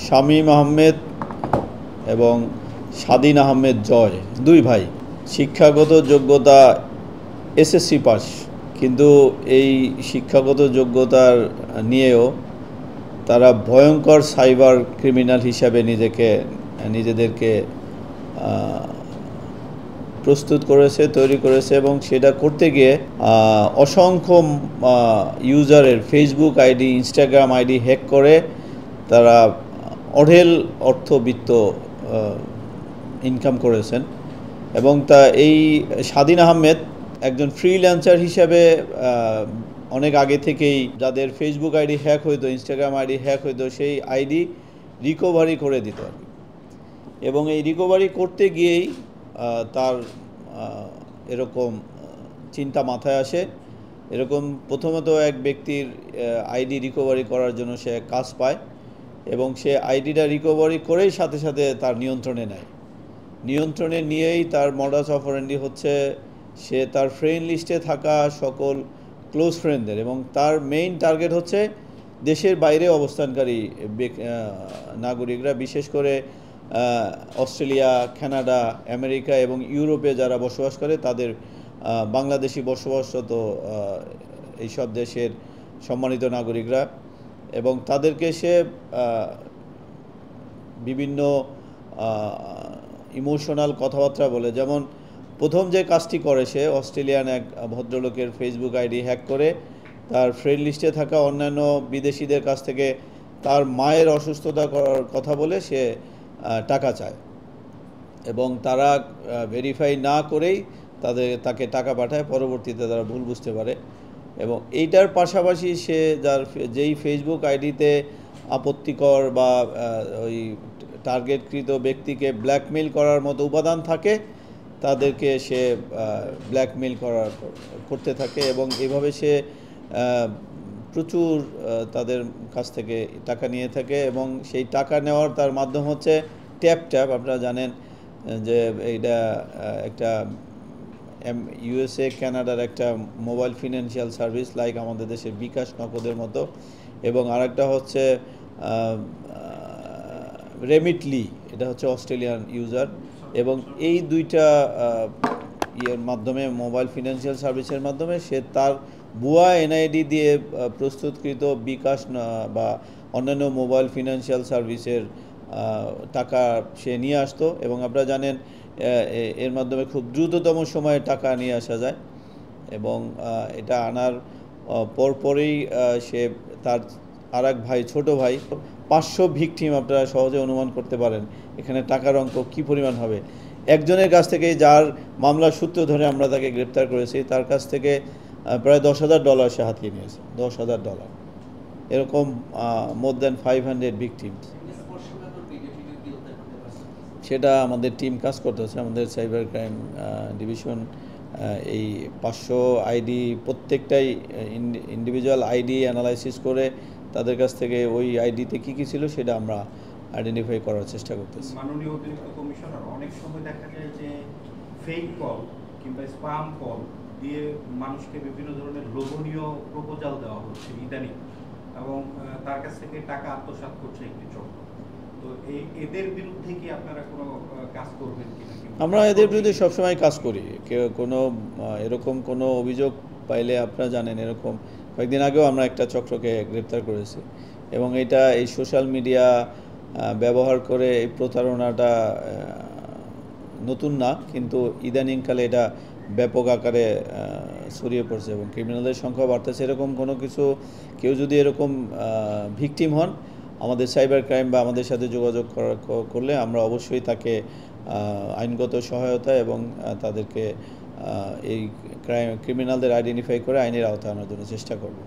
শামীম আহমেদ এবং স্বাধীন আহমেদ জয় দুই ভাই। শিক্ষাগত যোগ্যতা এসএসসি পাস, কিন্তু এই শিক্ষাগত যোগ্যতার নিয়েও তারা ভয়ঙ্কর সাইবার ক্রিমিনাল হিসাবে নিজেদেরকে প্রস্তুত করেছে, তৈরি করেছে এবং সেটা করতে গিয়ে অসংখ্য ইউজারের Facebook ID, Instagram ID hack করে তারা অঢেল অর্থবিত্ত ইনকাম করেছেন। এবং এই স্বাধীন আহমেদ একজন ফ্রিল্যান্সার হিসাবে অনেক আগে থেকেই যাদের ফেসবুক আইডি হ্যাক হইতো, ইনস্টাগ্রাম আইডি হ্যাক হইতো, সেই আইডি রিকভারি করে দিত আর কি। এবং এই রিকভারি করতে গিয়েই তার এরকম চিন্তা মাথায় আসে। এরকম প্রথমত এক ব্যক্তির আইডি রিকভারি করার জন্য সে কাজ পায় এবং সে আইডিটা রিকভারি করেই সাথে সাথে তার নিয়ন্ত্রণে নেয়। নিয়ন্ত্রণে নিয়েই তার মডাস অপারেন্ডি হচ্ছে সে তার ফ্রেন্ড লিস্টে থাকা সকল ক্লোজ ফ্রেন্ডদের, এবং তার মেইন টার্গেট হচ্ছে দেশের বাইরে অবস্থানকারী নাগরিকরা, বিশেষ করে অস্ট্রেলিয়া, কানাডা, আমেরিকা এবং ইউরোপে যারা বসবাস করে তাদের বাংলাদেশি বসবাসরত এইসব দেশের সম্মানিত নাগরিকরা, এবং তাদেরকে সে বিভিন্ন ইমোশনাল কথাবার্তা বলে। যেমন প্রথম যে কাজটি করে, সে অস্ট্রেলিয়ান এক ভদ্রলোকের ফেসবুক আইডি হ্যাক করে তার ফ্রেন্ড লিস্টে থাকা অন্যান্য বিদেশিদের কাছ থেকে তার মায়ের অসুস্থতা করার কথা বলে সে টাকা চায়, এবং তারা ভেরিফাই না করেই তাকে টাকা পাঠায়। পরবর্তীতে তারা ভুল বুঝতে পারে, এবং এইটার পাশাপাশি সে যেই ফেসবুক আইডিতে আপত্তিকর বা ওই টার্গেটকৃত ব্যক্তিকে ব্ল্যাকমেইল করার মতো উপাদান থাকে, তাদেরকে সে ব্ল্যাকমেইল করতে থাকে, এবং এভাবে সে প্রচুর তাদের কাছ থেকে টাকা নিয়ে থাকে। এবং সেই টাকা নেওয়ার তার মাধ্যম হচ্ছে ট্যাপ। আপনারা জানেন যে এইটা একটা ইউএসএ, কানাডার একটা মোবাইল ফিনান্সিয়াল সার্ভিস, লাইক আমাদের দেশের বিকাশ, নগদের মতো। এবং আরেকটা হচ্ছে রেমিটলি, এটা হচ্ছে অস্ট্রেলিয়ান ইউজার। এবং এই দুইটা মাধ্যমে, মোবাইল ফিনান্সিয়াল সার্ভিসের মাধ্যমে সে তার ভুয়া এনআইডি দিয়ে প্রস্তুতকৃত বিকাশ বা অন্যান্য মোবাইল ফিনান্সিয়াল সার্ভিসের টাকা সে নিয়ে আসতো। এবং আপনারা জানেন এর মাধ্যমে খুব দ্রুততম সময়ে টাকা নিয়ে আসা যায়, এবং এটা আনার পরপরেই সে তার আরেক ভাই, ছোট ভাই, 500 ভিকটিম, আপনারা সহজে অনুমান করতে পারেন এখানে টাকার অঙ্ক কী পরিমাণ হবে। একজনের কাছ থেকে, যার মামলার সূত্র ধরে আমরা তাকে গ্রেপ্তার করেছি, তার কাছ থেকে প্রায় $10,000 সে হাতিয়ে নিয়েছে। $10,000, এরকম মোর দ্যান 500 ভিকটিমস। সেটা আমাদের টিম কাজ করতেছে, আমাদের সাইবার ক্রাইম ডিভিশন এই 500 আইডি প্রত্যেকটাই ইন্ডিভিজুয়াল আইডি অ্যানালাইসিস করে তাদের কাছ থেকে ওই আইডিতে কী কী ছিল সেটা আমরা আইডেন্টিফাই করার চেষ্টা করতেছি। মাননীয় অতিরিক্ত কমিশনার, অনেক সময় দেখা যায় যে ফেক কল কিংবা স্প্যাম কল দিয়ে মানুষকে বিভিন্ন ধরনের লোভনীয় প্রপোজাল দেওয়া হচ্ছে ইদানিং, এবং তার কাছ থেকে টাকা আত্মসাৎ করছে একটি চক্র। তো এদের বিরুদ্ধে কি আপনারা কোনো কাজ করবেন কিনা? আমরা এদের বিরুদ্ধে সবসময় কাজ করি। কোনো এরকম কোনো অভিযোগ পাইলে, আপনারা জানেন এরকম কয়েকদিন আগেও আমরা একটা চক্রকে গ্রেপ্তার করেছি, এবং এই সোশ্যাল মিডিয়া ব্যবহার করে এই প্রতারণাটা নতুন না, কিন্তু ইদানিংকালে এটা ব্যাপক আকারে ছড়িয়ে পড়ছে এবং ক্রিমিনালদের সংখ্যা বাড়তেছে। এরকম কোনো কিছু, কেউ যদি এরকম ভিকটিম হন, আমাদের সাইবার ক্রাইম বা আমাদের সাথে যোগাযোগ করলে আমরা অবশ্যই তাকে আইনগত সহায়তা এবং তাদেরকে এই ক্রিমিনালদের আইডেন্টিফাই করে আইনের আওতায় আনার জন্য চেষ্টা করব।